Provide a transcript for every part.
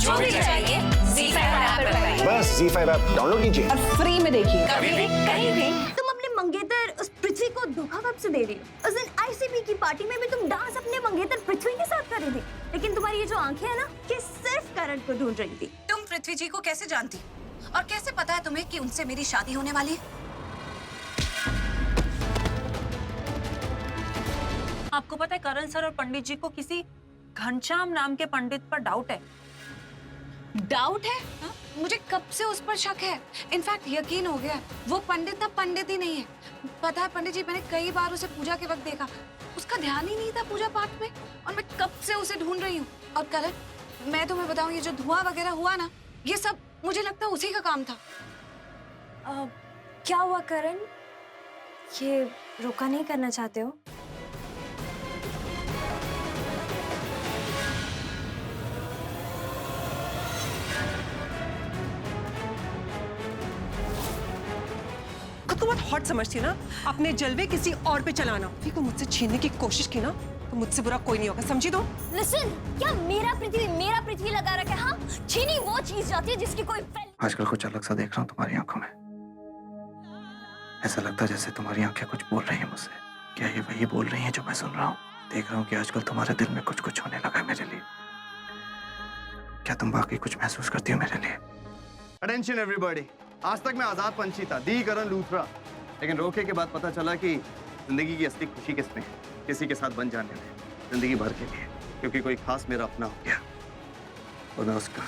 जो भी चाहिए ZEE5 ऐप पर पाइए। बस ZEE5 ऐप डाउनलोड कीजिए और फ्री में देखिए। कभी भी कहीं भी। तुम अपने मंगेतर उस पृथ्वी को धोखा कब से दे रही हो? उस दिन आईसीपी की पार्टी में भी तुम डांस अपने मंगेतर पृथ्वी के साथ कर रही थी, लेकिन तुम्हारी ये जो आंखें है ना, ये सिर्फ करण को ढूंढ रही थी। तुम पृथ्वी जी को कैसे जानती और कैसे पता है तुम्हें कि उनसे मेरी शादी होने वाली है? आपको पता है करण सर और पंडित जी को किसी घनश्याम नाम के पंडित पर डाउट है। डाउट है? हा? मुझे कब से उस पर शक है। इनफैक्ट यकीन हो गया वो पंडित अब पंडित ही नहीं है। पता है पंडित जी, मैंने कई बार उसे पूजा के वक्त देखा, उसका ध्यान ही नहीं था पूजा पाठ में, और मैं कब से उसे ढूंढ रही हूँ। और करण, मैं तुम्हें बताऊं, ये जो धुआं वगैरह हुआ ना, ये सब मुझे लगता है उसी का काम था। क्या हुआ करण? ये रोका नहीं करना चाहते हो? खुद को बहुत हॉट समझती है ना, अपने जलवे किसी और पे चलाना। पृथ्वी को मुझसे छीनने की कोशिश की ना, तो मुझसे बुरा कोई नहीं होगा, समझी तुम? लिसन, क्या मेरा पृथ्वी लगा रखा है? हाँ, छीनी वो चीज जाती है जिसकी कोई आजकल कुछ अलग सा देख रहा हूँ तुम्हारी आंखों में। ऐसा लगता है जैसे तुम्हारी आंखें कुछ बोल रही हैं मुझसे। क्या ये वही बोल रही हैं जो मैं सुन रहा हूँ? देख रहा हूँ कि आजकल तुम्हारे दिल में कुछ कुछ होने लगा है मेरे लिए। क्या तुम बाकी कुछ महसूस करती हो मेरे लिए? अटेंशन एवरीबॉडी, आज तक मैं आजाद पंछी था, दी करण लूथरा, लेकिन रोके के बाद पता चला कि जिंदगी की असली खुशी किसमें है, किसी के साथ बन जाने में, जिंदगी भर के लिए, क्योंकि कोई खास मेरा अपना हो गया और मैं उसका।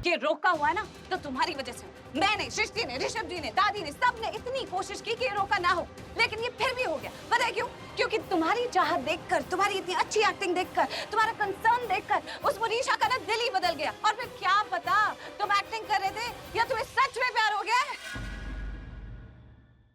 ये रोका हुआ है ना तो तुम्हारी वजह से। मैंने, सृष्टि ने, ऋषभ जी ने, दादी ने, सबने इतनी कोशिश की कि ये रोका ना हो, लेकिन ये फिर भी हो गया। पता है क्यों? क्योंकि तुम्हारी चाहत देखकर, तुम्हारी इतनी अच्छी एक्टिंग देखकर, तुम्हारा कंसर्न देखकर उस मनीषा का ना दिल ही बदल गया। और फिर क्या पता तुम एक्टिंग कर रहे थे या तुम्हें सच में प्यार हो गया है।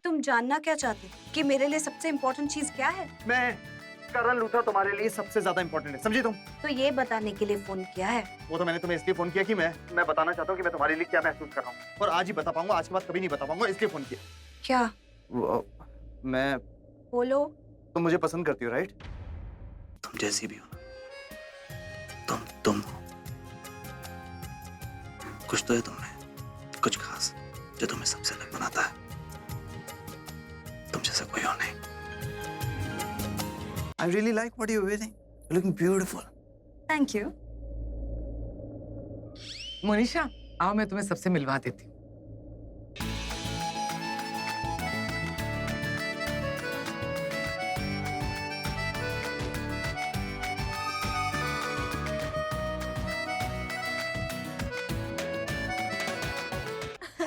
तुम जानना क्या चाहते कि मेरे लिए सबसे इम्पोर्टेंट चीज क्या है? मैं करण लूथरा तुम्हारे लिए सबसे ज्यादा इंपॉर्टेंट है, समझी तुम? तो ये बताने के लिए फोन किया है। वो तो मैंने तुम्हें इसलिए फोन किया कि मैं बताना चाहता हूँ कि मैं तुम्हारे लिए क्या महसूस कर रहा हूँ, और आज ही बता पाऊंगा, आज के बाद कभी नहीं बता पाऊंगा, इसलिए फोन किया। क्या? मैं बोलो। तुम मुझे पसंद करती हो, राइट? तुम जैसी भी हो ना, तुम हो। कुछ तो है तुमने, कुछ खास, जो तुम्हें सबसे अलग बनाता है। तुम जैसा कोई और नहीं। I really like what you're wearing. You're looking beautiful. Thank you. Monisha, आओ मैं तुम्हें सबसे मिलवा देती हूँ।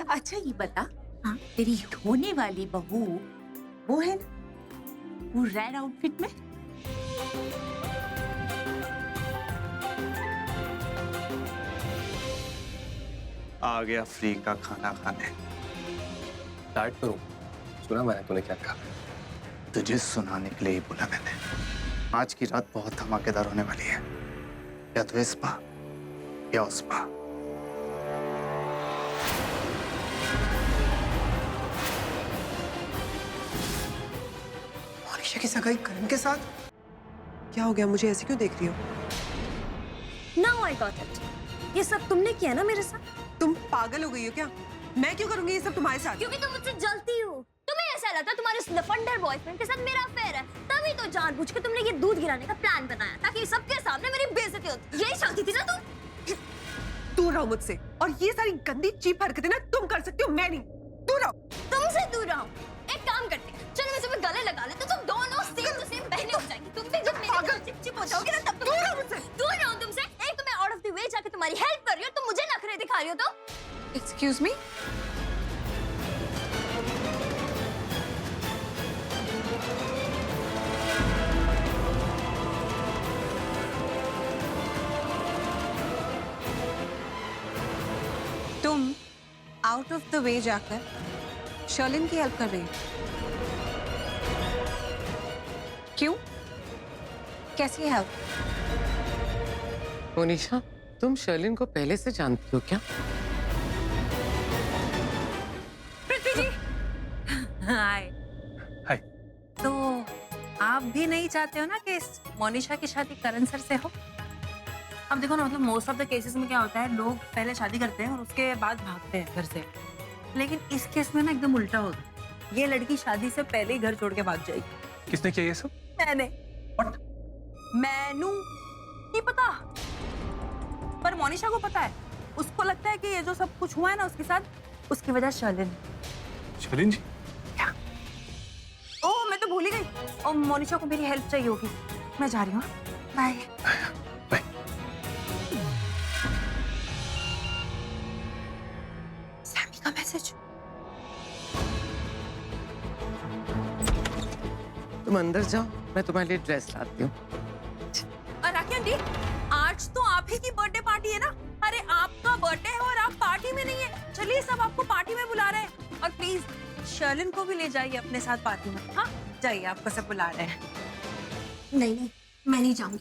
अच्छा ये बता, हाँ, तेरी होने वाली बहू वो है ना, वो रेड आउटफिट में? आ गया फ्री का खाना खाने। स्टार्ट करूं? सुना मैंने तूने क्या कहा? तुझे सुनाने के लिए ही बोला मैंने। आज की रात बहुत धमाकेदार होने वाली है, या तो इस पा या उस पा। मोनिशा की सगाई करण के साथ? क्या हो गया, मुझे ऐसे क्यों देख रही हो? Now I got it. ये सब तुमने किया ना मेरे साथ? तुम पागल हो गई हो क्या? मैं क्यों करूंगी ये सब तुम्हारे साथ? क्योंकि तुम मुझसे जलती हो। तुम्हें ऐसा लगता है तुम्हारे उस लफंडर बॉयफ्रेंड के साथ मेरा अफेयर है, तभी तो जानबूझ के तुमने ये दूध गिराने का प्लान बनाया, ताकि सबके सामने मेरी बेइज्जती होती। यही चाहती थी ना तुम? दूर रहो मुझसे, और ये सारी गंदी चीप हरकतें ना तुम कर सकती हो, मैं नहीं। दूर रहो। तुमसे दूर रहो। एक काम करते हैं, चलो मैं तुम्हें गले लगा लेते, तुम दोनों सेम टू सेम बहनें हो जाएंगी। तुम भी जब मेरे साथ चिपचिप हो जाओगे ना, तब तुम दूर रहो मुझसे। दूर रहो तुमसे। एक तो मैं आउट ऑफ द वे जाके तुम्हारी हेल्प कर रही हूँ, तुम मुझे नखरे दिखा रही हो। तो एक्सक्यूज मी, तुम आउट ऑफ द वे जाकर शर्लिन की हेल्प कर रही हो? क्यों? कैसी हेल्प? मोनिशा, तुम शर्लिन को पहले से जानती हो क्या? पृथ्वी जी। हाय। हाय। तो आप भी नहीं चाहते हो ना कि इस मोनिशा की शादी करण सर से हो? अब देखो ना, मतलब मोस्ट ऑफ द केसेस में क्या होता है, लोग पहले शादी करते हैं और उसके बाद भागते हैं घर से, लेकिन इस केस में ना एकदम उल्टा होता है। ये लड़की शादी से पहले ही घर छोड़ के भाग जाएगी। किसने किया ये सब? मैंने। What? मैनू नहीं पता, पर मोनिशा को पता है। उसको लगता है कि ये जो सब कुछ हुआ है ना उसके साथ, उसकी वजह शर्लिन। शर्लिन जी? ओह, मैं तो भूल ही गई। और मोनिशा को मेरी हेल्प चाहिए होगी। मैं जा रही हूँ, बाय। बाय। सैमी का मैसेज। तुम अंदर जाओ, मैं तुम्हारे लिए ड्रेस लाती हूँ। और राखी आंटी, आज तो आप ही की बर्थडे पार्टी है ना? अरे आपका बर्थडे है और आप पार्टी में नहीं है। चलिए, सब आपको पार्टी में बुला रहे हैं। और प्लीज शर्लिन को भी ले जाइए अपने साथ पार्टी में। हाँ जाइए, आपको सब बुला रहे हैं। नहीं, मैं नहीं जाऊंगी।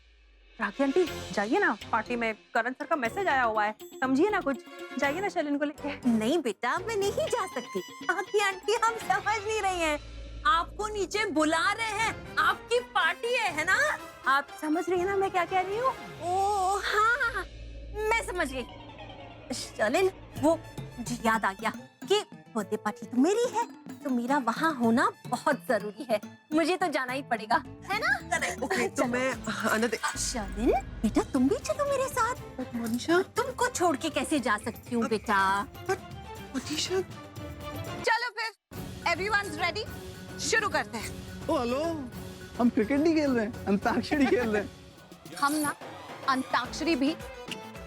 राखी आंटी जाइए ना, पार्टी में करण सर का मैसेज आया हुआ है, समझिए ना कुछ। जाइए ना शर्लिन को लेके। नहीं बेटा, मैं नहीं जा सकती। राखी आंटी, हम समझ नहीं रही हैं। आपको नीचे बुला रहे हैं, आपकी पार्टी है ना? आप समझ रही है ना मैं क्या कह रही हूँ? ओह हाँ, मैं समझ गई। शर्लिन, वो मुझे याद आ गया कि बर्थडे पार्टी तो मेरी है, तो मेरा वहाँ होना बहुत जरूरी है। मुझे तो जाना ही पड़ेगा, है ना? ओके, तो मैं अंदर। शर्लिन बेटा, तुम भी चलो मेरे साथ। मोनिशा, तुमको छोड़ के कैसे जा सकती हूँ बेटा? मोनिशा, चलो फिर, एवरीवन's रेडी, शुरू करते हैं। ओ हेलो, हम क्रिकेट नहीं खेल रहे हैं, अंताक्षरी खेल रहे हैं। हम ना अंताक्षरी भी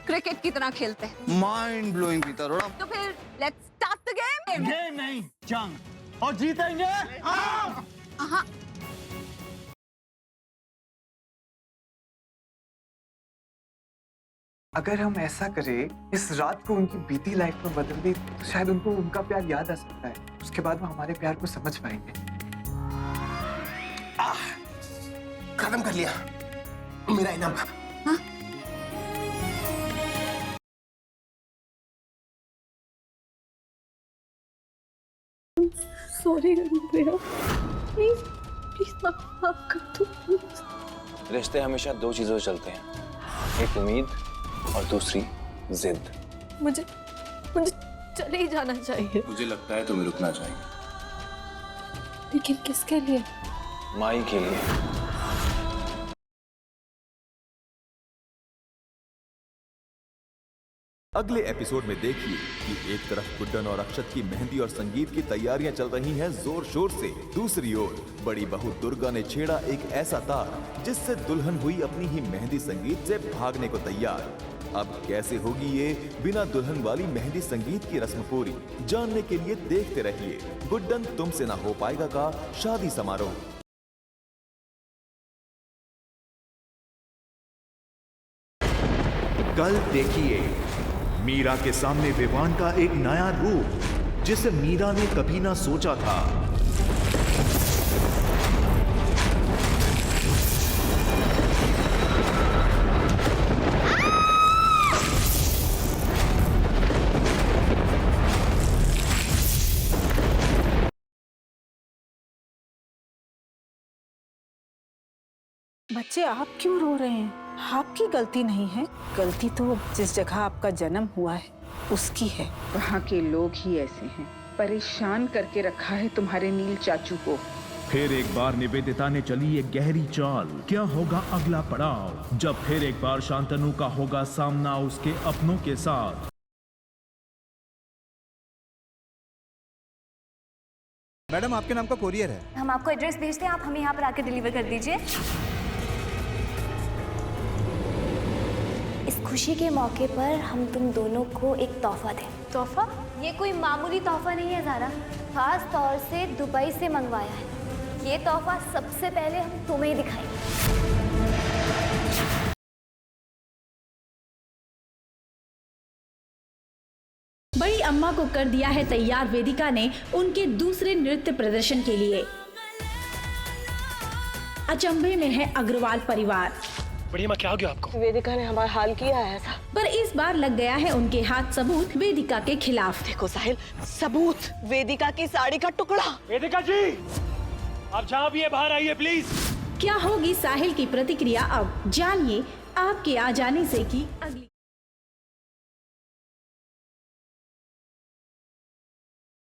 क्रिकेट की तरह खेलते हैं। माइंड ब्लोइंग पीता रोड़ा। तो फिर let's start the game. Game नहीं, जंग, और जीतेंगे। हाँ, अगर हम ऐसा करें, इस रात को उनकी बीती लाइफ में बदल दी, तो शायद उनको उनका प्यार याद आ सकता है। उसके बाद वो हमारे प्यार को समझ पाएंगे। खत्म कर लिया मेरा इनाम। सॉरी प्लीज माफ कर दो प्लीज। रिश्ते हमेशा दो चीजों से चलते हैं, एक उम्मीद और दूसरी जिद। मुझे चले ही जाना चाहिए, मुझे लगता है तुम्हें रुकना चाहिए। लेकिन किसके लिए? माई के लिए। अगले एपिसोड में देखिए कि एक तरफ गुड्डन और अक्षत की मेहंदी और संगीत की तैयारियां चल रही हैं जोर शोर से, दूसरी ओर बड़ी बहू दुर्गा ने छेड़ा एक ऐसा तार जिससे दुल्हन हुई अपनी ही मेहंदी संगीत से भागने को तैयार। अब कैसे होगी ये बिना दुल्हन वाली मेहंदी संगीत की रस्म पूरी? जानने के लिए देखते रहिए गुड्डन तुमसे ना हो पाएगा का शादी समारोह। कल देखिए मीरा के सामने विवान का एक नया रूप जिसे मीरा ने कभी ना सोचा था। बच्चे, आप क्यों रो रहे हैं? आपकी गलती नहीं है। गलती तो जिस जगह आपका जन्म हुआ है उसकी है। वहाँ के लोग ही ऐसे हैं, परेशान करके रखा है तुम्हारे नील चाचू को। फिर एक बार निवेदिता ने चली एक गहरी चाल। क्या होगा अगला पड़ाव जब फिर एक बार शांतनु का होगा सामना उसके अपनों के साथ? मैडम, आपके नाम का कोरियर है। हम आपको एड्रेस भेजते हैं, आप हमें यहाँ पर आके डिलीवर कर दीजिए। इस खुशी के मौके पर हम तुम दोनों को एक तोहफा दें। तोहफा? ये कोई मामूली तोहफा नहीं है ज़ारा, खास तौर से दुबई से मंगवाया है। ये तोहफा सबसे पहले हम तुम्हें दिखाएंगे। बड़ी अम्मा को कर दिया है तैयार वेदिका ने उनके दूसरे नृत्य प्रदर्शन के लिए। अचंभे में है अग्रवाल परिवार। बड़ी माँ, क्या हो गया आपको? वेदिका ने हमारा हाल किया है ऐसा। पर इस बार लग गया है उनके हाथ सबूत वेदिका के खिलाफ। देखो साहिल, सबूत वेदिका की साड़ी का टुकड़ा। वेदिका जी, आप जहाँ भी है बाहर आइए प्लीज। क्या होगी साहिल की प्रतिक्रिया? अब जानिए आपके आ जाने से की अगली